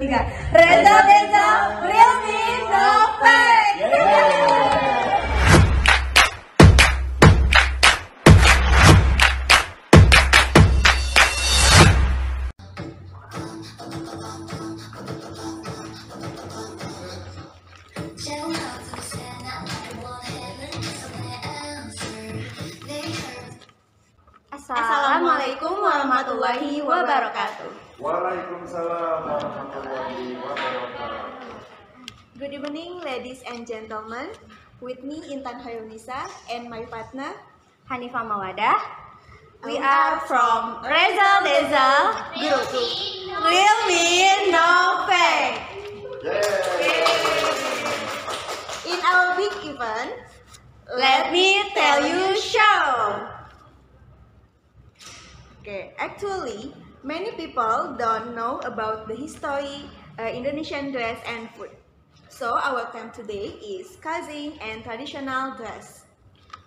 Reza Reza, real me, no fake. Assalamualaikum warahmatullahi wabarakatuh. Waalaikumsalam warahmatullahi wabarakatuh. Good evening, ladies and gentlemen. With me, Intan Hayunisa, and my partner, Hanifa Mawadah. We are from Reza Reza Group. Real me, no fake. In our big event, Let me tell you show. okay, actually, many people don't know about the history Indonesian dress and food. So our theme today is cuisine and traditional dress.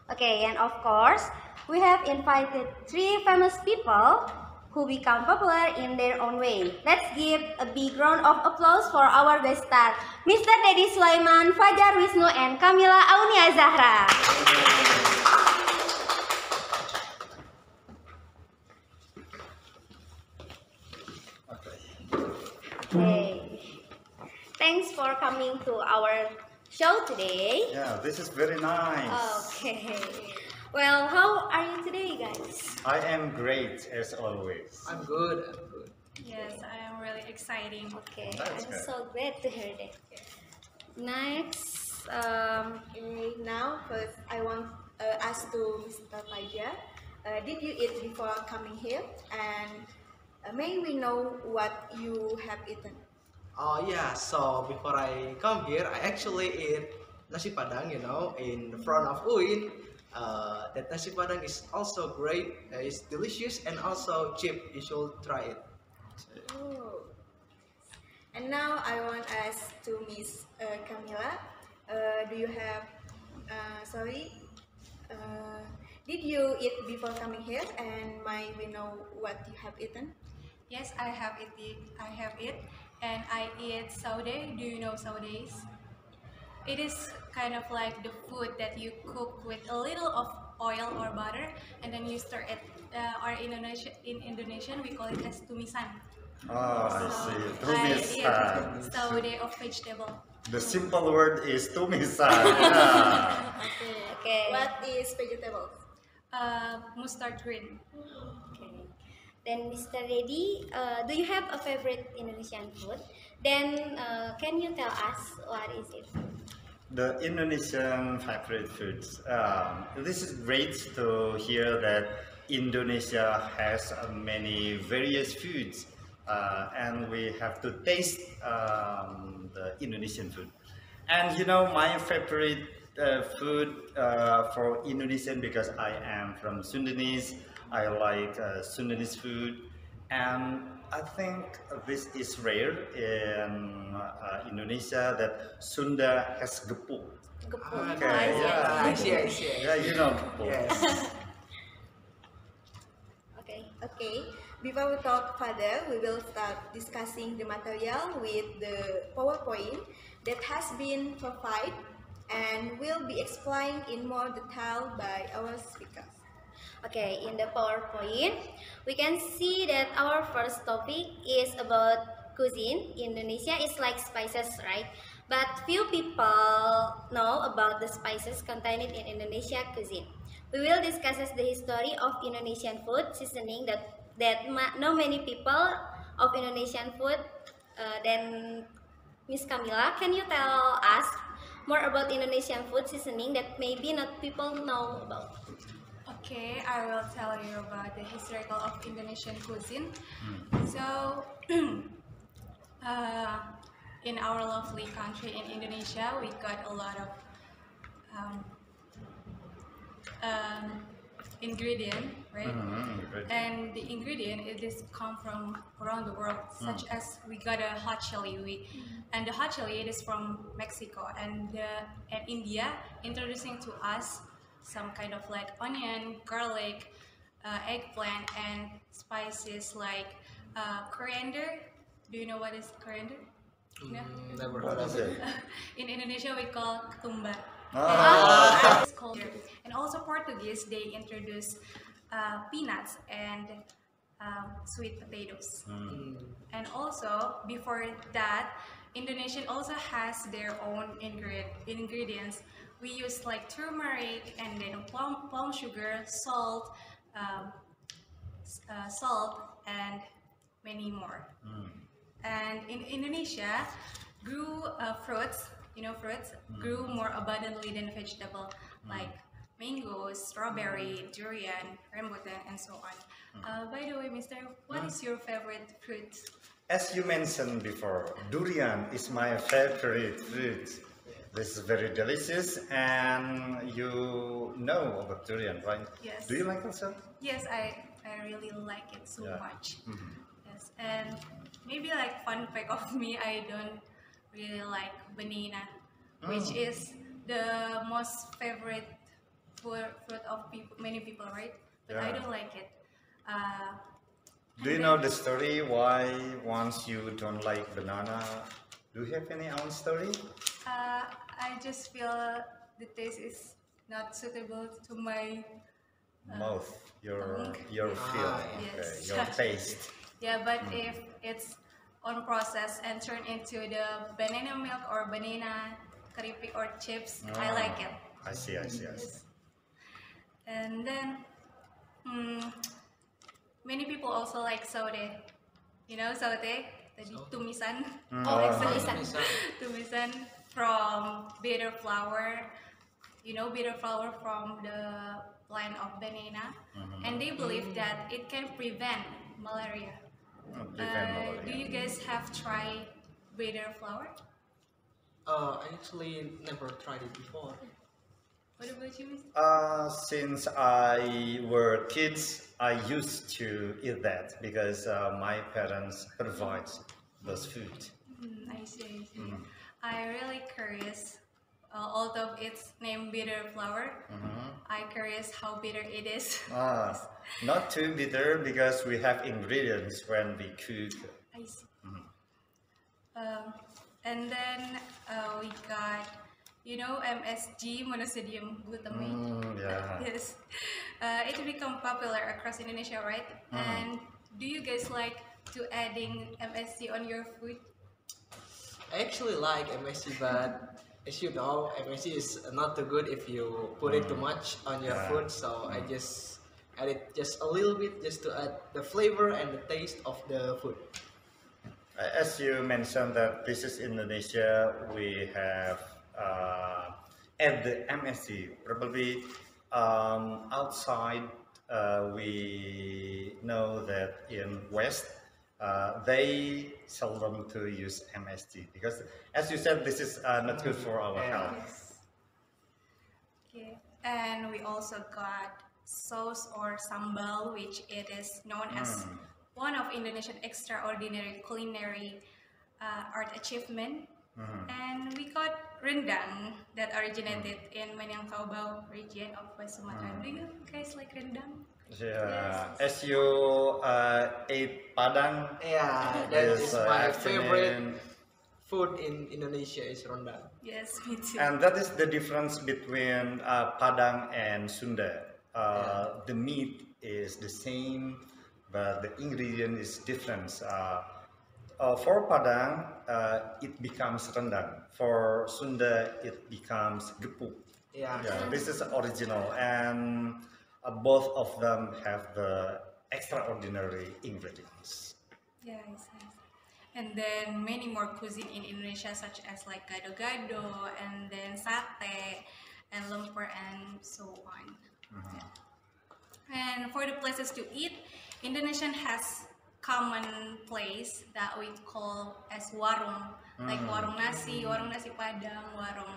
Okay, and of course, we have invited 3 famous people who become popular in their own way. Let's give a big round of applause for our guest star, Mr. Deddy Sulaiman, Fajar Wisnu, and Kamila Aunia Zahra. Okay. Thanks for coming to our show today. Yeah, this is very nice. Okay. Well, how are you today, guys? I am great as always. I'm good. Yes, I am really exciting. Okay, That's I'm good. so glad to hear that. Next, Okay, now first I want ask to Mr. Fajar, did you eat before coming here? And may we know what you have eaten? Oh yeah, so before I come here, I actually eat nasi padang, in front of UIN. That nasi padang is also great, it's delicious and also cheap. You should try it. Oh. And now I want to ask to Miss Camila, do you have, did you eat before coming here? And may we know what you have eaten? Yes, I have it, and I eat saude. Do you know saudes? It is kind of like the food that you cook with a little of oil or butter, and then you stir it. Or in Indonesian, we call it as tumisan. Oh, I see. I Tumisan. eat saude of vegetable. The simple word is tumisan. Yeah. okay. What is vegetable? Mustard green. Okay. Then, Mr. Reddy, do you have a favorite Indonesian food? Then, can you tell us what is it? The Indonesian favorite foods. This is great to hear that Indonesia has many various foods, and we have to taste the Indonesian food. And my favorite food for Indonesian, because I am from Sundanese, I like Sundanese food, and I think this is rare in Indonesia that Sunda has gepuk. Okay, I see. Yeah, you know gepuk. Yes. Okay. Okay, before we talk further, we will start discussing the material with the PowerPoint that has been provided and will be explained in more detail by our speakers. Okay, in the PowerPoint, we can see that our first topic is about cuisine. Indonesia is like spices, right? But few people know about the spices contained in Indonesia cuisine. We will discuss the history of Indonesian food seasoning that not many people of Indonesian food. Then, Miss Camila, can you tell us more about Indonesian food seasoning that maybe not people know about? Okay, I will tell you about the historical of Indonesian cuisine. So, in our lovely country in Indonesia, we got a lot of ingredient, right? Great. And the ingredient it is come from around the world, such as we got a hot chili, and the hot chili it is from Mexico, and India introducing to us some kind of like onion, garlic, eggplant, and spices like coriander. Do you know what is coriander? No? Never What heard is of it. it? In Indonesia, we call ketumbar. Ah. It's called. And also Portuguese, they introduce peanuts and sweet potatoes. And also before that, Indonesian also has their own ingredients. We use like turmeric and then palm sugar, salt, and many more. And in Indonesia, grew fruits, fruits grew more abundantly than vegetable, like mangoes, strawberry, durian, rambutan, and so on. By the way, Mister, what is your favorite fruit? As you mentioned before, durian is my favorite fruit. This is very delicious, and you know about durian, right? Yes. Do you like also? Yes, I really like it so Yeah. much. Yes, and maybe like fun fact of me, I don't really like banana, which is the most favorite fruit of many people, right? But I Yeah. don't like it. Do you know the story why once you don't like banana? Do you have any own story? I just feel the taste is not suitable to my Mouth, your feel, okay, yes. your taste. Yeah, but if it's on process and turned into the banana milk or banana keripik or chips, I like it. I see. And then many people also like saute. You know saute? Tadi tumisan. tumisan. Tumisan from bitter flour. You know bitter flour from the plant of banana. And they believe that it can prevent malaria. Do you guys have tried bitter flour? I actually never tried it before. What about you, Miss? Since I were kids, I used to eat that because my parents provide those food. I see. I really curious. Although it's named bitter flour, I curious how bitter it is. Not too bitter because we have ingredients when we cook. I see. And then we got, MSG, monosodium glutamate. Yeah. Yes. It become popular across Indonesia, right? And do you guys like to adding MSG on your food? I actually like MSG, but as you know, MSG is not too good if you put it too much on your food. So I just add it just a little bit just to add the flavor and the taste of the food. As you mentioned that this is Indonesia, we have add the MSG. Probably outside we know that in West they seldom to use MSG because, as you said, this is not good for our health. Yes. Okay. And we also got sauce or sambal, which it is known as one of Indonesian extraordinary culinary art achievement. And we got rendang that originated in Minangkabau region of West Sumatra. Do you guys like rendang? Yeah. As you ate padang, Yeah, that is my favorite afternoon. food in Indonesia is rendang. Yes, me too. And that is the difference between Padang and Sunda. The meat is the same, but the ingredient is different. For Padang, it becomes rendang. For Sunda, it becomes gepuk. Yeah. Yeah, this is original, and both of them have the extraordinary ingredients. Yeah, it's nice. And then many more cuisine in Indonesia, such as like gado-gado, and then sate, and lemper, and so on. And for the places to eat, Indonesian has common place that we call as warung, like warung nasi padang, warung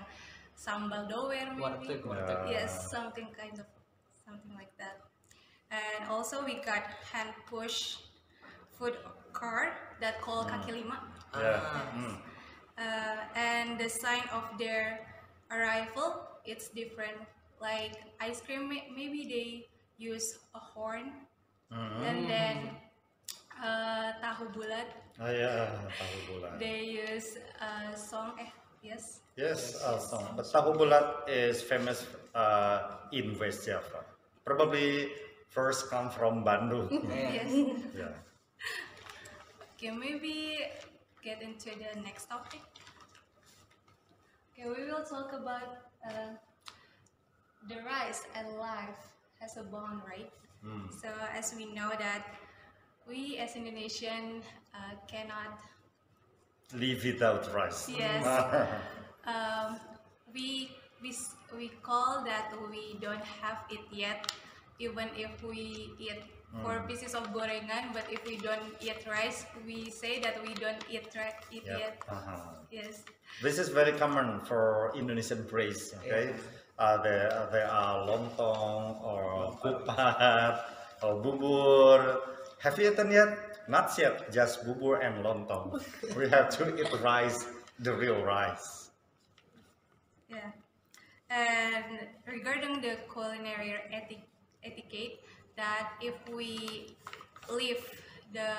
sambal dower, maybe. Warteg. Yes, something like that. And also we got hand push food cart that called kaki lima. And the sign of their arrival, it's different. Like ice cream, maybe they use a horn, and then tahu bulat Oh yeah, tahu bulat. They use song, yes. Yes, Yes. also. But tahu bulat is famous in West Java. Probably first come from Bandung. Yeah. Yes. Yeah. Okay, maybe get into the next topic. Okay, we will talk about the rice and life has a bond, right? So as we know that we as Indonesian cannot, Live without rice. yes, we call that we don't have it yet, even if we eat 4 pieces of gorengan, but if we don't eat rice, we say that we don't eat Yeah. yet. Uh-huh. Yes. This is very common for Indonesian phrase. Okay, there are lontong or kupat or bubur. Have you eaten yet? Not yet. Just bubur and lontong. We have to eat rice, the real rice. Yeah. And regarding the culinary etiquette, that if we leave the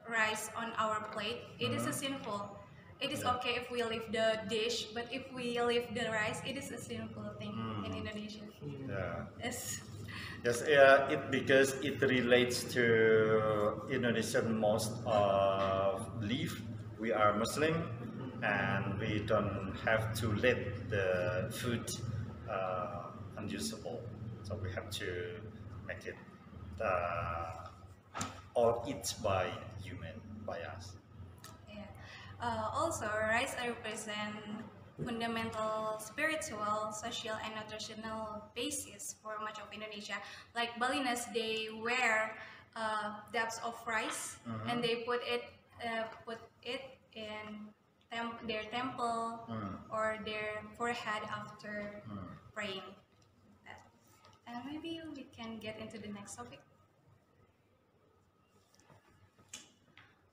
rice on our plate, it is a sinful. It is okay if we leave the dish, but if we leave the rice, it is a sinful thing in Indonesia. Yeah. Yes. Yes, because it relates to Indonesian most of belief. We are Muslim, and we don't have to let the food unusable. So we have to make it all eat by human, by us. Yeah. Also, rice represent fundamental spiritual, social, and nutritional basis for much of Indonesia. Like Balinese, they wear dubs of rice, and they put it in their temple or their forehead after praying. And maybe we can get into the next topic.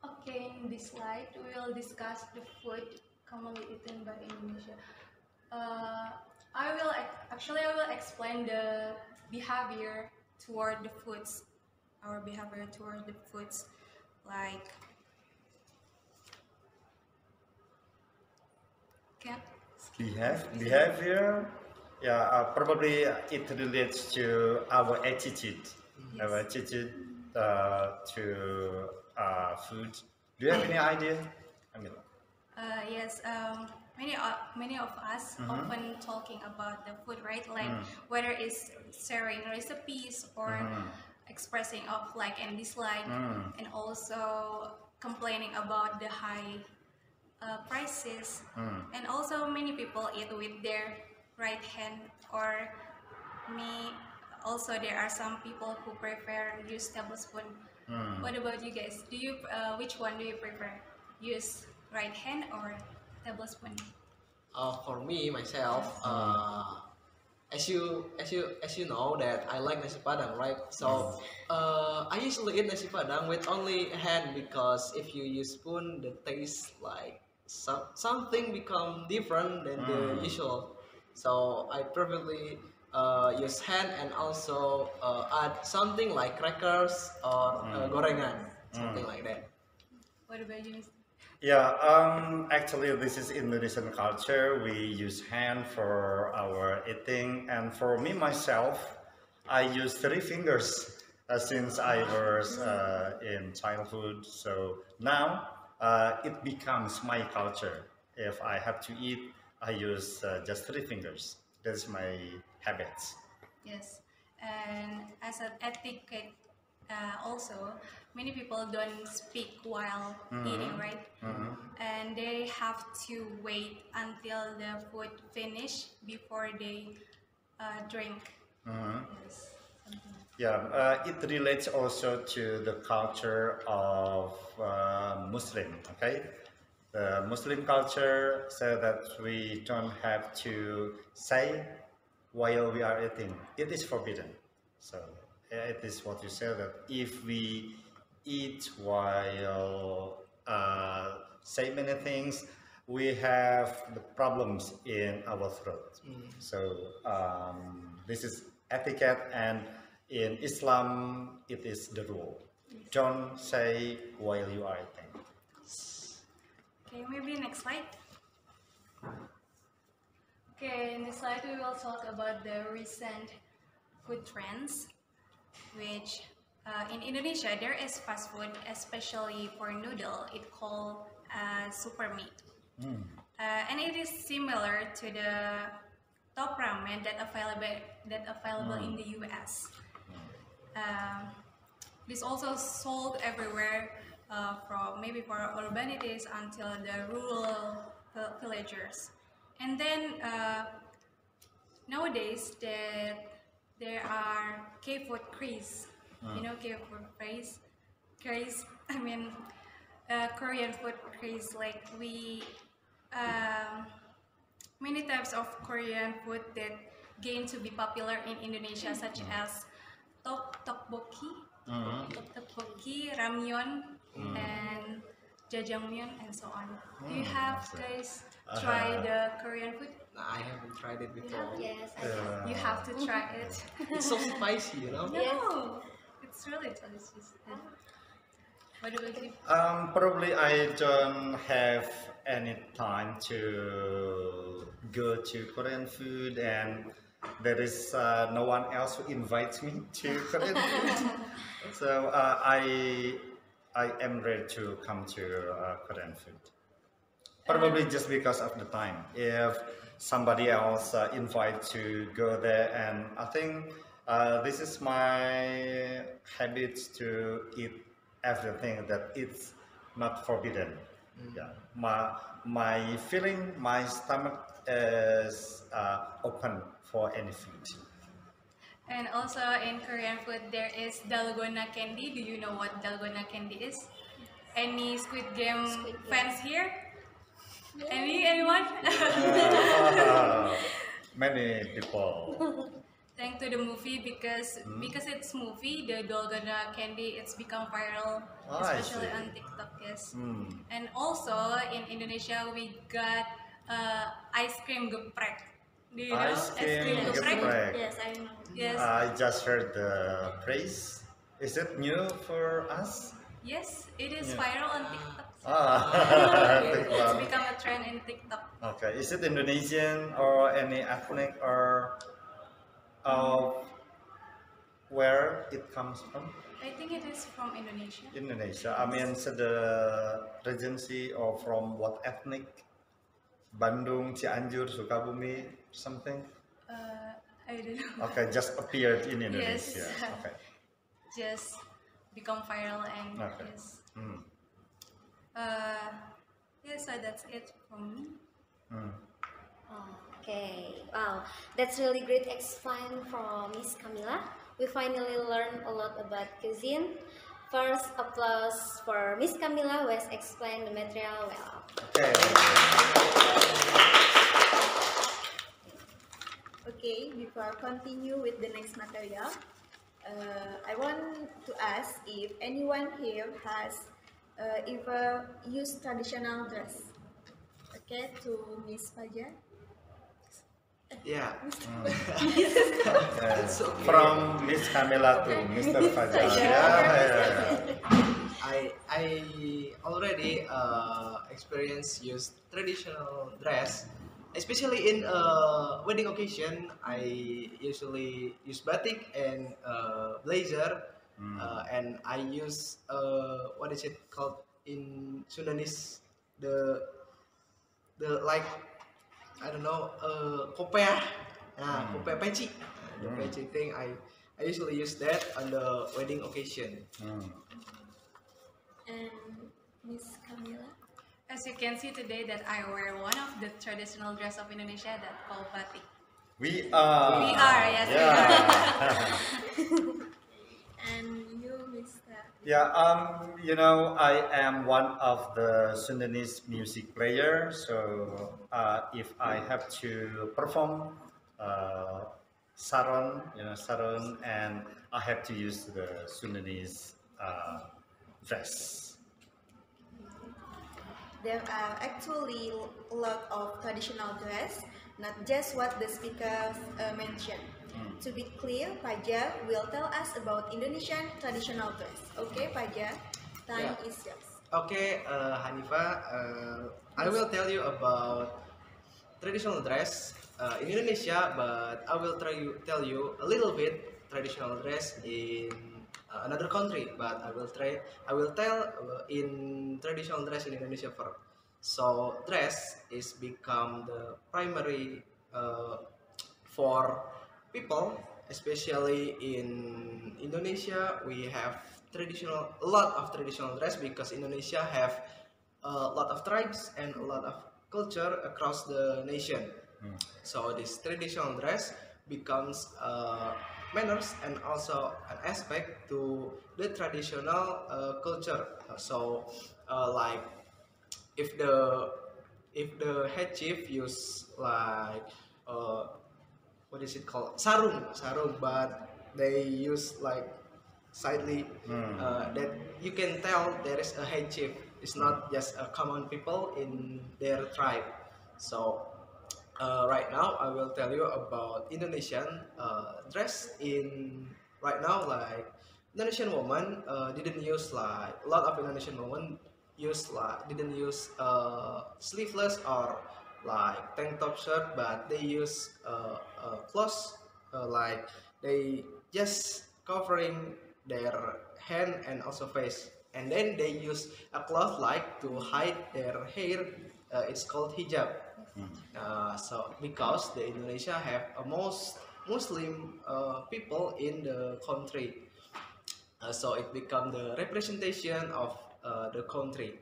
Okay, in this slide, we will discuss the food commonly eaten by Indonesia. I will explain the behavior toward the foods, our behavior toward the foods, like cat. Behavior, yeah, probably it relates to our attitude, our attitude to food. Do you have any idea? I mean, Yes, many of us often talking about the food, right? Like whether it's sharing recipes or expressing of like and dislike, and also complaining about the high prices, and also many people eat with their right hand, or me. Also, there are some people who prefer use tablespoon. What about you guys? Do you which one do you prefer? Use right hand or tablespoon? For me myself, as you know that I like nasi padang, right? So I usually eat nasi padang with only a hand, because if you use spoon, the taste like something become different than the usual. So I preferably use hand, and also add something like crackers or gorengan, something like that. What about you, Mr.? yeah, actually, this is Indonesian culture. We use hand for our eating, and for me myself, I use 3 fingers since I was in childhood. So now it becomes my culture. If I have to eat, I use just 3 fingers. That's my habits. Yes, and as an etiquette, also many people don't speak while eating, right? And they have to wait until the food finish before they drink. Yes, something like Yeah, it relates also to the culture of Muslim. Okay, the Muslim culture says that we don't have to say while we are eating. It is forbidden. So it is what you said, that if we eat while say many things, we have the problems in our throat. So this is etiquette, and in Islam it is the rule. Don't say while you are eating. Okay, maybe next slide. Okay, in this slide we will talk about the recent food trends, which in Indonesia there is fast food, especially for noodle. It called super meat, and it is similar to the top ramen that available in the US. This also sold everywhere, from maybe for urbanities until the rural villagers. And then nowadays that there are K-food craze, you know, K-food craze. I mean, Korean food craze. Like many types of Korean food that gain to be popular in Indonesia, such as tteokbokki, ramyeon, and jjajangmyeon, and so on. Do you have guys try the Korean food? I haven't tried it before. Yes, I have. You have to try it. It's so spicy, you know. No, it's really delicious. What about you? Probably I don't have any time to go to Korean food, and there is no one else who invites me to Korean food. So I am ready to come to Korean food. Probably just because of the time. If somebody else invite to go there, and I think this is my habits to eat everything that it's not forbidden. Yeah, my feeling, my stomach is open for any food. And also in Korean food there is dalgona candy. Do you know what dalgona candy is? Any Squid Game fans here? Anyone? Many people. Thanks to the movie, because it's movie, the dalgona candy it's become viral, I especially see. on TikTok. Yes. And also in Indonesia we got ice cream geprek. Do you know Ice cream geprek. Yes, I know. Yes. I just heard the praise. Is it new for us? Yes, it is Yeah. viral on TikTok. It's TikTok. become a trend in TikTok. Okay, is it Indonesian or any ethnic or where it comes from? I think it is from Indonesia. Indonesia. I mean, so the regency or from what ethnic? Bandung, Cianjur, Sukabumi, something? I don't know. Okay, just appeared in Yes. Indonesia. Okay. Just become viral and Okay. yes. Mm. Yeah, so that's it from me. Mm. Okay, wow, that's really great explain from Miss Camila. We finally learned a lot about cuisine. First, applause for Miss Camila who has explained the material well. Okay. Okay, before I continue with the next material, I want to ask if anyone here has ever used traditional dress. Okay, to Miss Fajar. Yeah. Okay. It's okay. From Miss Camila to Mr. Fajar. Yeah. I already experienced use traditional dress, especially in wedding occasion. I usually use batik and blazer, and I use what is it called in Sundanese, the like, I don't know, kopiah, kopiah peci, the peci thing. I usually use that on the wedding occasion. And Miss Camila. As you can see today that I wear one of the traditional dress of Indonesia that called batik. We are. We are, yes, we Yeah. And you, Mr. Yeah, you know, I am one of the Sundanese music player. So if I have to perform saron, saron, and I have to use the Sundanese dress. There are actually a lot of traditional dress, not just what the speaker mentioned. To be clear, Fajar will tell us about Indonesian traditional dress. Okay, Fajar, time is yours. Okay, Hanifa, I will tell you about traditional dress in Indonesia, but I will tell you a little bit traditional dress in another country. But I will tell in traditional dress in Indonesia first. So dress is become the primary for people, especially in Indonesia. We have a lot of traditional dress because Indonesia have a lot of tribes and a lot of culture across the nation. So this traditional dress becomes manners and also an aspect to the traditional culture. Like if the head chief use like uh, what is it called, sarung, but they use like slightly that you can tell there is a head chief. It's not just a common people in their tribe. So right now I will tell you about Indonesian dress in right now. Like Indonesian woman didn't use like a lot of Indonesian women didn't use sleeveless or like tank top shirt, but they use clothes like they just covering their hand and also face, and then they use a cloth like to hide their hair. It's called hijab. So because the Indonesia have a most Muslim people in the country, so it become the representation of the country.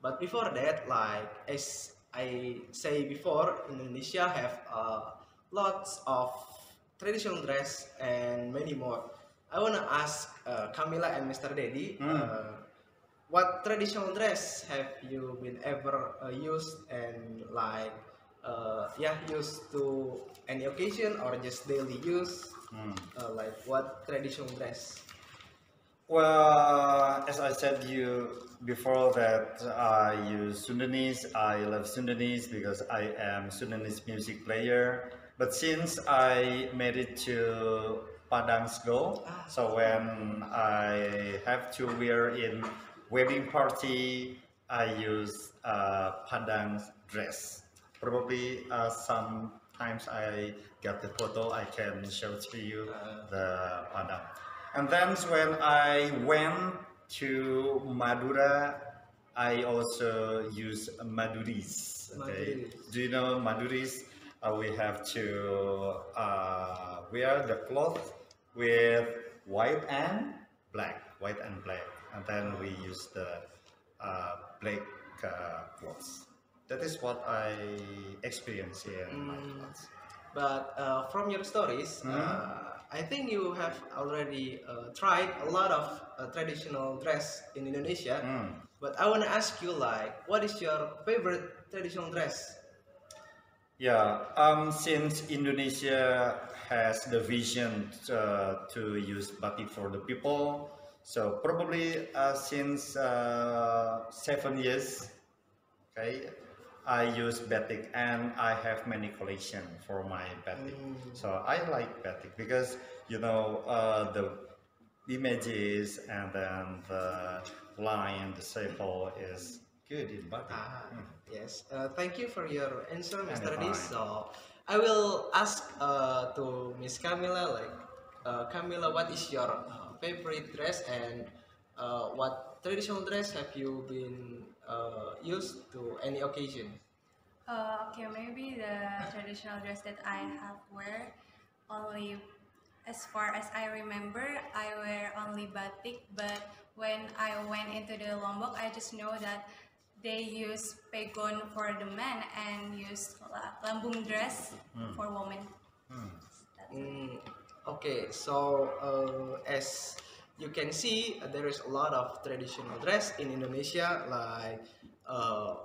But before that, like as I say before, Indonesia have lots of traditional dress and many more. I wanna ask Camila and Mr. Dedi, what traditional dress have you been ever used and like yeah, used to any occasion or just daily use? Like what traditional dress? Well, as I said you before that I use Sundanese. I love Sundanese because I am Sundanese music player. But since I made it to Padang school, so when I have to wear in wedding party, I use Padang dress. Probably sometimes I got the photo. I can show to you the Padang. And then when I went to Madura, I also use Maduris. Okay, Maduris. do you know Maduris? We have to wear the cloth with white and black, and then we use the black clothes. That is what I experienced here in my class. But from your stories, I think you have already tried a lot of traditional dress in Indonesia. But I want to ask you, like, what is your favorite traditional dress? Yeah, since Indonesia has the vision to use batik for the people, so probably since 7 years, okay, I use batik and I have many collection for my batik. So I like batik because you know the images and then the line, the sample is good in batik. Yes. Thank you for your answer, Mr. Anytime. D. So I will ask to Miss Camila, like, Camila, what is your favorite dress and what traditional dress have you been used to any occasion? Okay, maybe the traditional dress that I have wear only, as far as I remember, I wear only batik. But when I went into the Lombok, I just know that they use pegon for the men and use lambung dress for women. Okay, so as you can see, there is a lot of traditional dress in Indonesia, like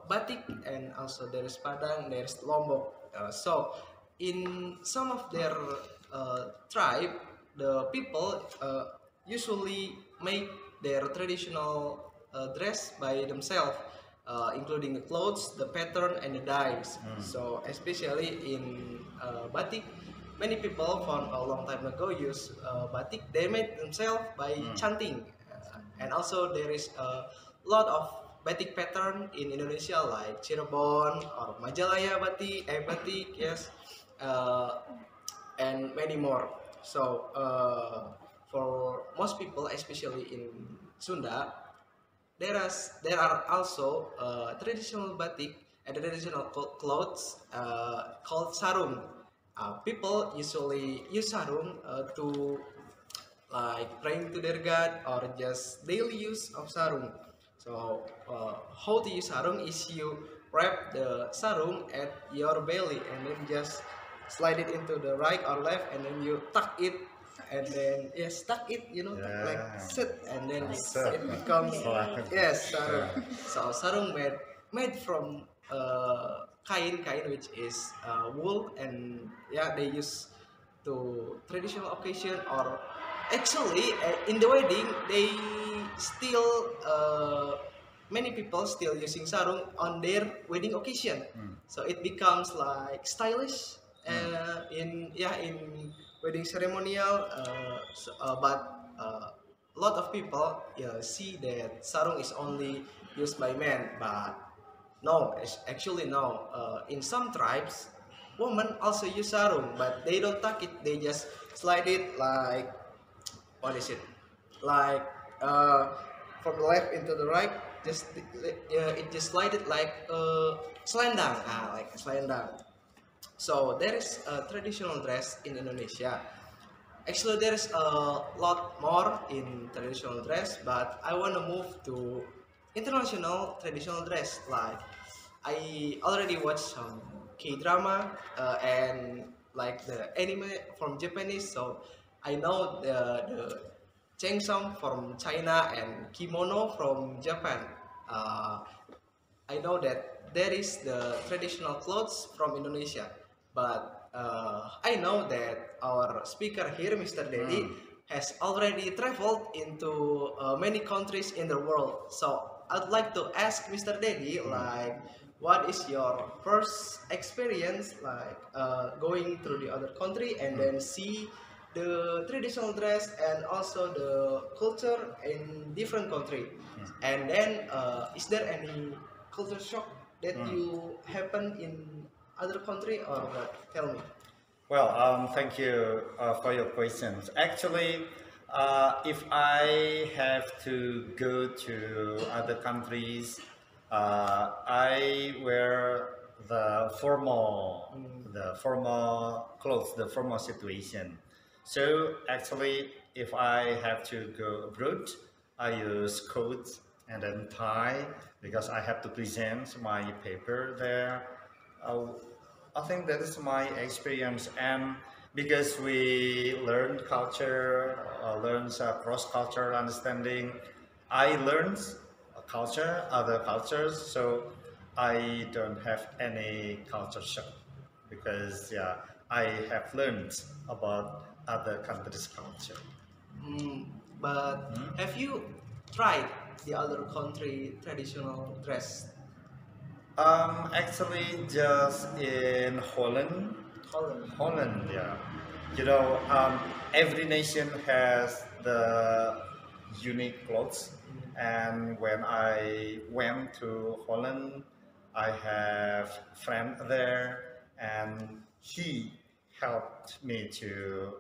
batik, and also there is Padang, there is Lombok. So in some of their tribe, the people usually make their traditional dress by themselves, including the clothes, the pattern, and the dyes. So especially in batik, many people from a long time ago use batik. They made themselves by chanting, and also there is a lot of batik pattern in Indonesia like Cirebon or Majalaya batik, yes, uh, and many more. So for most people, especially in Sunda, there are also traditional batik and traditional clothes called sarung. People usually use sarung to like praying to their god or just daily use of sarung. So how to use sarung is you wrap the sarung at your belly and then just slide it into the right or left and then you tuck it and then yes tuck it like Yeah. sit and then Sit. it becomes Okay. yes sarung. So sarung made from kain which is wool, and yeah they use to traditional occasion or actually in the wedding they still many people still using sarung on their wedding occasion. So it becomes like stylish in wedding ceremonial but a lot of people see that sarung is only used by men, but no, actually no. In some tribes, women also use sarung, but they don't tuck it. They just slide it like what is it? Like uh, from the left into the right. Just it just slide it like selendang, like a selendang. So there is a traditional dress in Indonesia. Actually, there is a lot more in traditional dress, but I want to move to international traditional dress. Like I already watched some K-drama and like the anime from Japanese, so I know the changsong from China and kimono from Japan. Uh, I know that there is the traditional clothes from Indonesia, but I know that our speaker here, Mr. Dedi, has already traveled into many countries in the world. So I'd like to ask Mr. Dedi, like, what is your first experience, like going through the other country and then see the traditional dress and also the culture in different country, and then is there any culture shock that you happen in other country or what? Tell me. Well, thank you for your questions. Actually, if I have to go to other countries, I wear the formal clothes, the formal situation. So actually, if I have to go abroad, I use coats and then tie because I have to present my paper there. Uh, I think that is my experience, and because we learn culture, learn cross-cultural understanding, I learned culture, other cultures, so I don't have any culture shock because yeah, I have learned about other countries' culture. Mm, but have you tried the other country traditional dress? Actually, just in Holland. Holland. Holland, yeah. You know, every nation has the unique clothes, and when I went to Holland, I have friend there, and he helped me to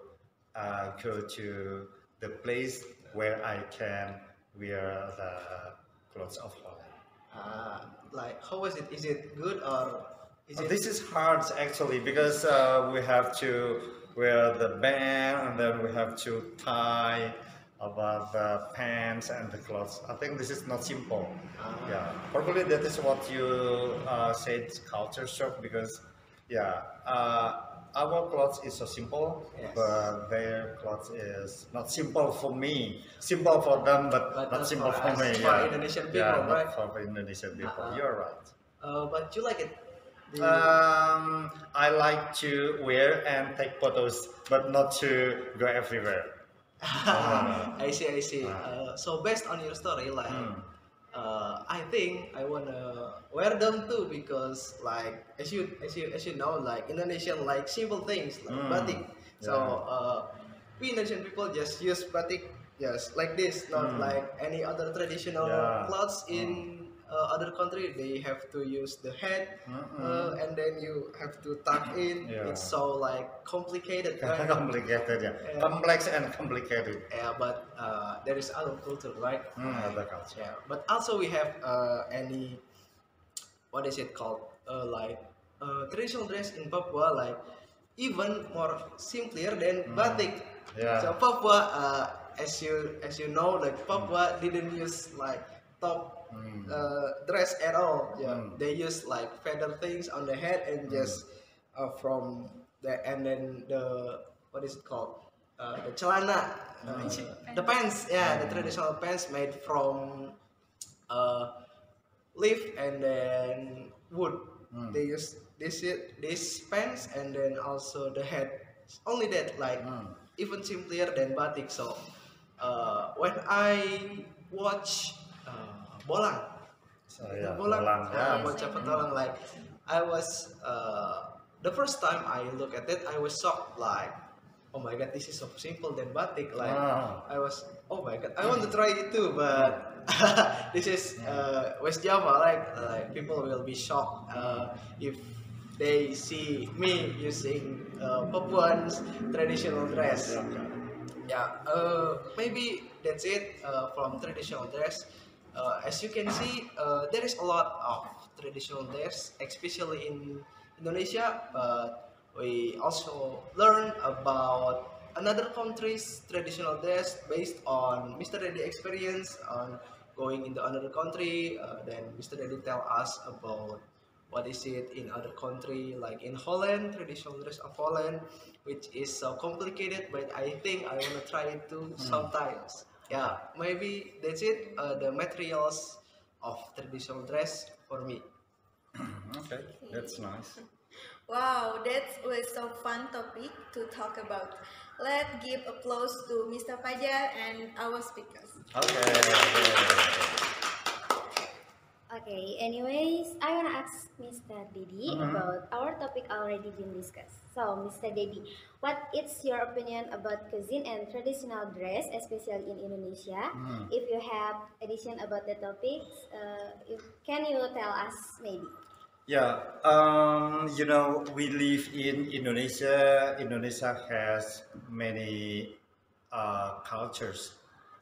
go to the place where I can wear the clothes of Holland. Like how was it? Is it good or is it? This is hard actually because we have to wear the band and then we have to tie about the pants and the clothes. I think this is not simple. Yeah, probably that is what you said culture shock because yeah, our clothes is so simple, Yes. but their clothes is not simple for me. Simple for them, but not not simple for for us, me. for Yeah. Indonesian people, Yeah, right? not for Indonesian people. Uh-uh. You're right. But you like it? The- I like to wear and take photos, but not to go everywhere. I see, I see. So based on your story, like, I think I wanna wear them too because, like, as you know, like Indonesian like simple things like batik. So we Indonesian people just use batik just like this, not like any other traditional Yeah. clothes in other country they have to use the head, and then you have to tuck in. Yeah. It's so like complicated, right? Complicated, yeah. Yeah. Complex and complicated. Yeah, but there is other culture, right? Other culture. Yeah, but also we have any, what is it called? Like traditional dress in Papua, like even more simpler than batik. Yeah. So Papua, as you know, like Papua didn't use like top dress at all. Yeah, they use like feather things on the head and just from the, and then the, what is it called? The celana, the pants. Yeah, the traditional pants made from leaf and then wood. They use this pants and then also the head. Only that, like even simpler than batik. So when I watch bolang, So yeah, bolang, bolang, yeah. bocah petualang, like I was the first time I look at it, I was shocked. Like, oh my god, this is so simple than batik. Like I was, oh my god, I want to try it too, but this is West Java. Like people will be shocked if they see me using Papuan's traditional dress. Yeah, maybe that's it from traditional dress. As you can see, there is a lot of traditional dress, especially in Indonesia. But we also learn about another country's traditional dress based on Mr. Reddy experience on going into another country. Then Mr. Reddy tell us about what is it in other country, like in Holland, traditional dress of Holland, which is so complicated, but I think I want to try it too sometimes. Yeah, maybe that's it, the materials of traditional dress for me. Okay, that's nice. Wow, that was so fun topic to talk about. Let's give applause to Mr. Fajar and our speakers. Okay, anyways, I want to ask Mr. Dedi about our topic already been discussed. So, Mr. Dedi, what is your opinion about cuisine and traditional dress, especially in Indonesia? If you have addition about the topics, can you tell us maybe? Yeah, you know, we live in Indonesia. Indonesia has many cultures,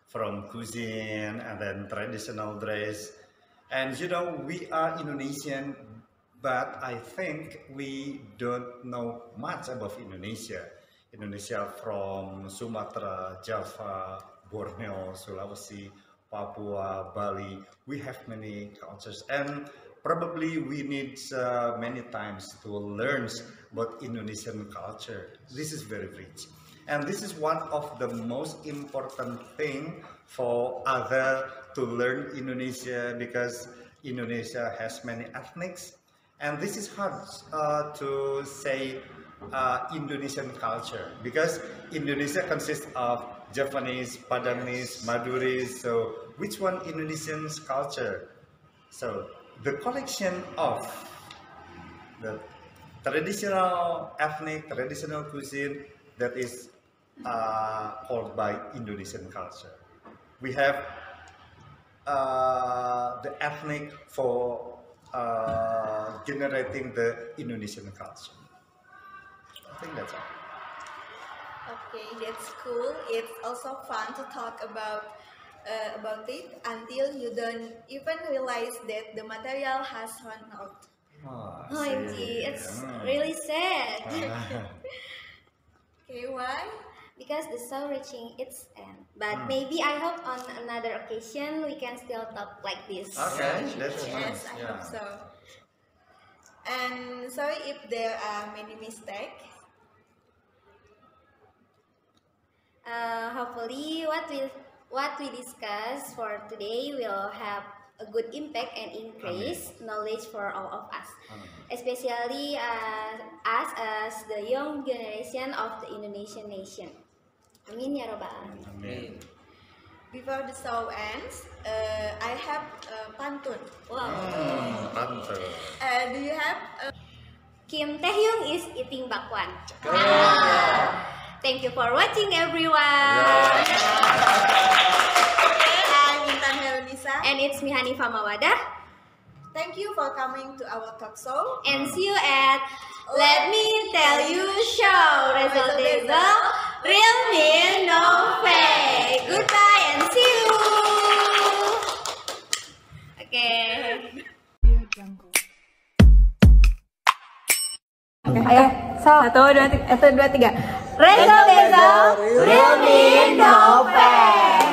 from cuisine and then traditional dress. And you know, we are Indonesian, but I think we don't know much about Indonesia. Indonesia from Sumatra, Java, Borneo, Sulawesi, Papua, Bali. We have many cultures, and probably we need many times to learn about Indonesian culture. This is very rich. And this is one of the most important thing for other to learn Indonesia, because Indonesia has many ethnics, and this is hard to say Indonesian culture, because Indonesia consists of Javanese, Padanese, Maduris. So which one Indonesian culture? So the collection of the traditional ethnic, traditional cuisine, that is called by Indonesian culture. We have the ethnic for generating the Indonesian culture. I think that's all. Okay, that's cool. It's also fun to talk about it until you don't even realize that the material has run out. OMG, it's really sad. Okay, why? Because the show reaching its end. But maybe I hope on another occasion we can still talk like this. Okay, that's Yes, nice. I Yeah. hope so. And sorry if there are many mistakes. Hopefully what we discuss for today will have a good impact and increase knowledge for all of us, especially us as the young generation of the Indonesian nation. Amin ya robbal alamin. Amin. Before the show ends, I have pantun. Wow. Mantap. Do you have? Kim Taehyung is eating bakwan. Thank you for watching, everyone. I'm Intan Helmisa. And it's me Hanifah Mawadah. Thank you for coming to our talk show. And see you at Let Me Tell You Show. Result real me, no fake. Goodbye and see you. Oke. Ayo, satu, dua, tiga. Result real me, no fake.